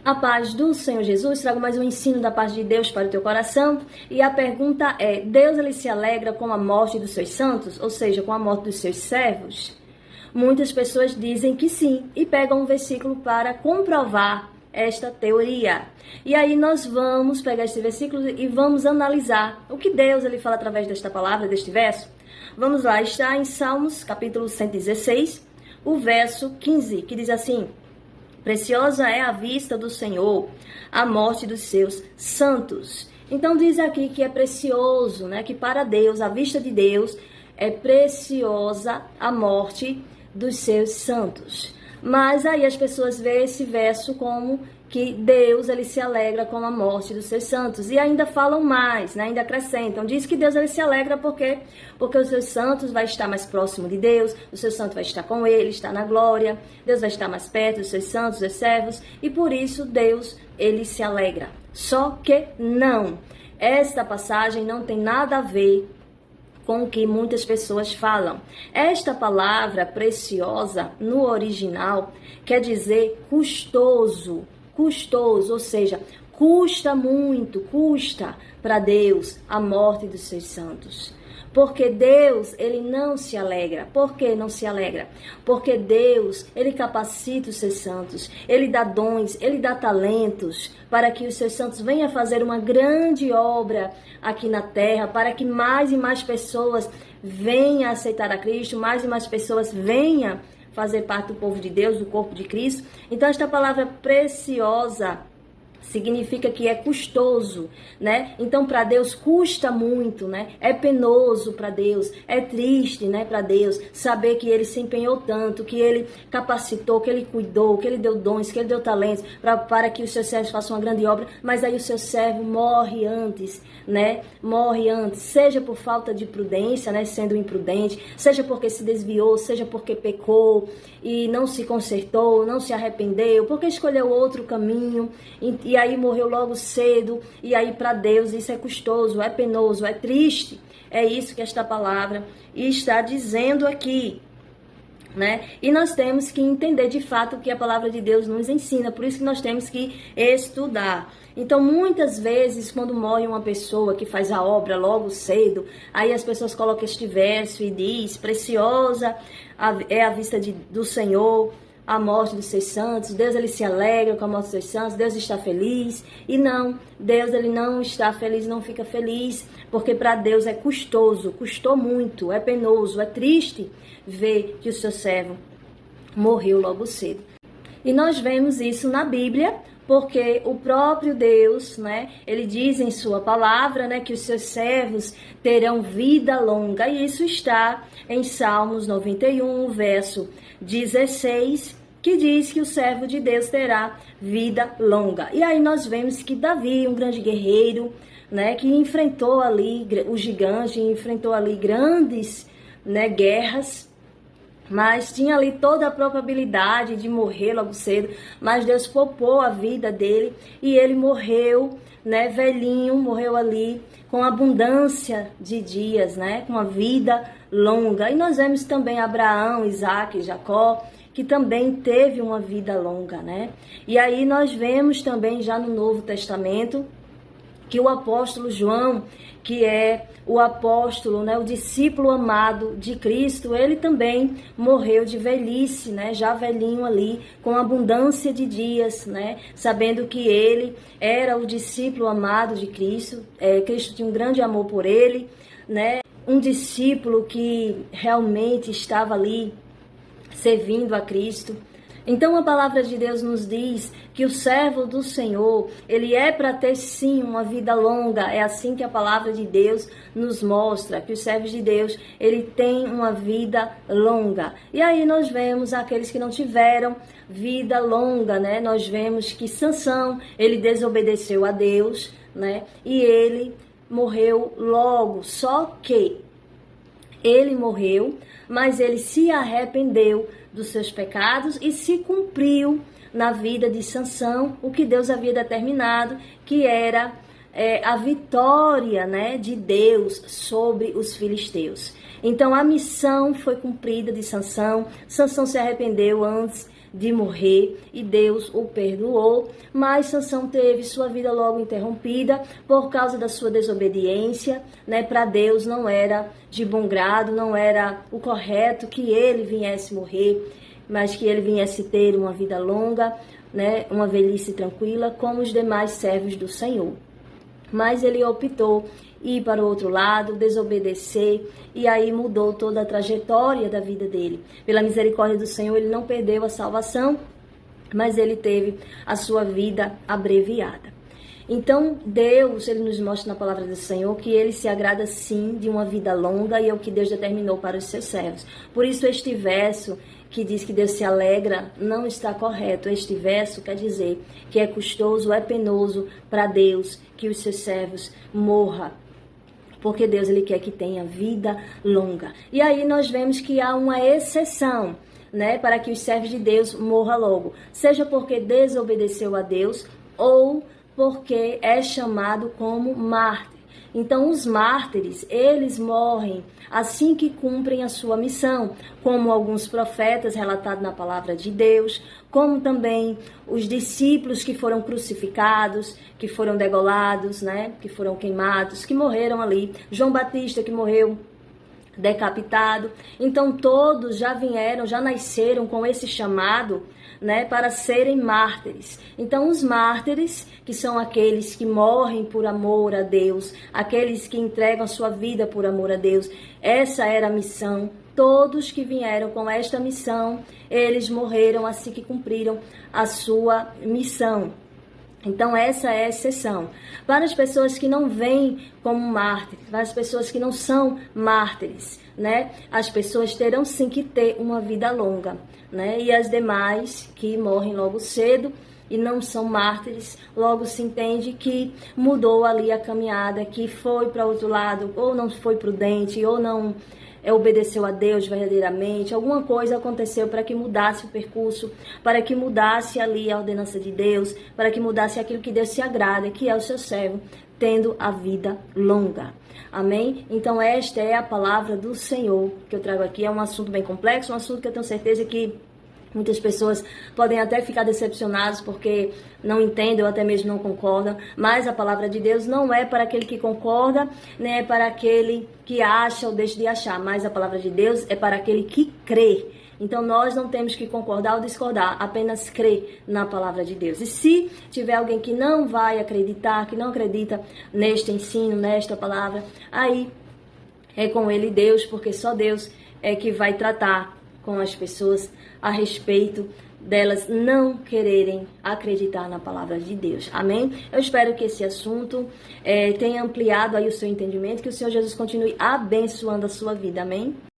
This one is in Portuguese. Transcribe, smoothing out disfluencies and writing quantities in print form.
A paz do Senhor Jesus, trago mais um ensino da paz de Deus para o teu coração. E a pergunta é, Deus ele se alegra com a morte dos seus santos? Ou seja, com a morte dos seus servos? Muitas pessoas dizem que sim e pegam um versículo para comprovar esta teoria. E aí nós vamos pegar este versículo e vamos analisar o que Deus ele fala através desta palavra, deste verso. Vamos lá, está em Salmos capítulo 116, o verso 15, que diz assim: Preciosa é a vista do Senhor, a morte dos seus santos. Então diz aqui que é precioso, né? Que para Deus, a vista de Deus, é preciosa a morte dos seus santos. Mas aí as pessoas veem esse verso como que Deus ele se alegra com a morte dos seus santos. E ainda falam mais, né? Ainda acrescentam. Diz que Deus ele se alegra porque os seus santos vai estar mais próximo de Deus, o seu santo vai estar com ele, está na glória. Deus vai estar mais perto dos seus santos, dos servos. E por isso Deus ele se alegra. Só que não. Esta passagem não tem nada a ver com o que muitas pessoas falam. Esta palavra preciosa, no original, quer dizer custoso, ou seja, custa muito, custa para Deus a morte dos seus santos. Porque Deus, ele não se alegra. Por que não se alegra? Porque Deus, ele capacita os seus santos, ele dá dons, ele dá talentos para que os seus santos venham fazer uma grande obra aqui na terra, para que mais e mais pessoas venham aceitar a Cristo, mais e mais pessoas venham fazer parte do povo de Deus, do corpo de Cristo. Então esta palavra preciosa significa que é custoso, né? Então, para Deus custa muito, né? É penoso para Deus, é triste, né? Para Deus saber que Ele se empenhou tanto, que Ele capacitou, que Ele cuidou, que Ele deu dons, que Ele deu talentos para que os seus servos façam uma grande obra, mas aí o seu servo morre antes, né? Morre antes, seja por falta de prudência, né? Sendo imprudente, seja porque se desviou, seja porque pecou e não se consertou, não se arrependeu, porque escolheu outro caminho e aí morreu logo cedo. E aí para Deus isso é custoso, é penoso, é triste. É isso que esta palavra está dizendo aqui, né? E nós temos que entender de fato o que a palavra de Deus nos ensina. Por isso que nós temos que estudar. Então, muitas vezes, quando morre uma pessoa que faz a obra logo cedo, aí as pessoas colocam este verso e diz: preciosa é a vista do Senhor, a morte dos seus santos. Deus ele se alegra com a morte dos seus santos, Deus está feliz. E não, Deus ele não está feliz, não fica feliz, porque para Deus é custoso, custou muito, é penoso, é triste ver que o seu servo morreu logo cedo. E nós vemos isso na Bíblia, porque o próprio Deus, né, ele diz em sua palavra, né, que os seus servos terão vida longa. E isso está em Salmos 91, verso 16, que diz que o servo de Deus terá vida longa. E aí nós vemos que Davi, um grande guerreiro, né, que enfrentou ali o gigante, enfrentou ali grandes, né, guerras, mas tinha ali toda a probabilidade de morrer logo cedo, mas Deus poupou a vida dele e ele morreu, né, velhinho, morreu ali com abundância de dias, né, com uma vida longa. E nós vemos também Abraão, Isaac, Jacó, que também teve uma vida longa, né? E aí nós vemos também já no Novo Testamento que o apóstolo João, que é o apóstolo, né, o discípulo amado de Cristo, ele também morreu de velhice, né, já velhinho ali, com abundância de dias, né, sabendo que ele era o discípulo amado de Cristo, Cristo tinha um grande amor por ele, né, um discípulo que realmente estava ali servindo a Cristo. Então a palavra de Deus nos diz que o servo do Senhor, ele é para ter sim uma vida longa. É assim que a palavra de Deus nos mostra, que os servos de Deus, ele tem uma vida longa. E aí nós vemos aqueles que não tiveram vida longa, né? Nós vemos que Sansão, ele desobedeceu a Deus, né? E ele morreu logo, só que ele morreu, mas ele se arrependeu dos seus pecados e se cumpriu na vida de Sansão o que Deus havia determinado, que era a vitória, né, de Deus sobre os filisteus. Então a missão foi cumprida de Sansão. Sansão se arrependeu antes de morrer e Deus o perdoou, mas Sansão teve sua vida logo interrompida por causa da sua desobediência, né? Para Deus não era de bom grado, não era o correto que ele viesse morrer, mas que ele viesse ter uma vida longa, né? Uma velhice tranquila, como os demais servos do Senhor. Mas ele optou ir para o outro lado, desobedecer, e aí mudou toda a trajetória da vida dele. Pela misericórdia do Senhor, ele não perdeu a salvação, mas ele teve a sua vida abreviada. Então, Deus, ele nos mostra na palavra do Senhor que ele se agrada sim de uma vida longa e é o que Deus determinou para os seus servos. Por isso, este verso que diz que Deus se alegra não está correto. Este verso quer dizer que é custoso, é penoso para Deus que os seus servos morram. Porque Deus, ele quer que tenha vida longa. E aí nós vemos que há uma exceção, né, para que os servos de Deus morram logo. Seja porque desobedeceu a Deus ou porque é chamado como mártir. Então, os mártires, eles morrem assim que cumprem a sua missão, como alguns profetas relatados na palavra de Deus, como também os discípulos que foram crucificados, que foram degolados, né, que foram queimados, que morreram ali. João Batista, que morreu decapitado. Então, todos já vieram, já nasceram com esse chamado, né, para serem mártires. Então, os mártires, que são aqueles que morrem por amor a Deus, aqueles que entregam a sua vida por amor a Deus, essa era a missão. Todos que vieram com esta missão, eles morreram assim que cumpriram a sua missão. Então, essa é a exceção. Para as pessoas que não vêm como mártires, para as pessoas que não são mártires, né? As pessoas terão sim que ter uma vida longa, né? E as demais que morrem logo cedo e não são mártires, logo se entende que mudou ali a caminhada, que foi para outro lado, ou não foi prudente, ou não obedeceu a Deus verdadeiramente, alguma coisa aconteceu para que mudasse o percurso, para que mudasse ali a ordenança de Deus, para que mudasse aquilo que Deus se agrada, que é o seu servo, tendo a vida longa. Amém? Então esta é a palavra do Senhor que eu trago aqui. É um assunto bem complexo, um assunto que eu tenho certeza que muitas pessoas podem até ficar decepcionadas porque não entendem ou até mesmo não concordam, mas a palavra de Deus não é para aquele que concorda, nem é para aquele que acha ou deixa de achar, mas a palavra de Deus é para aquele que crê. Então nós não temos que concordar ou discordar, apenas crer na palavra de Deus. E se tiver alguém que não vai acreditar, que não acredita neste ensino, nesta palavra, aí é com ele Deus, porque só Deus é que vai tratar com as pessoas a respeito delas não quererem acreditar na palavra de Deus. Amém? Eu espero que esse assunto tenha ampliado aí o seu entendimento, que o Senhor Jesus continue abençoando a sua vida. Amém?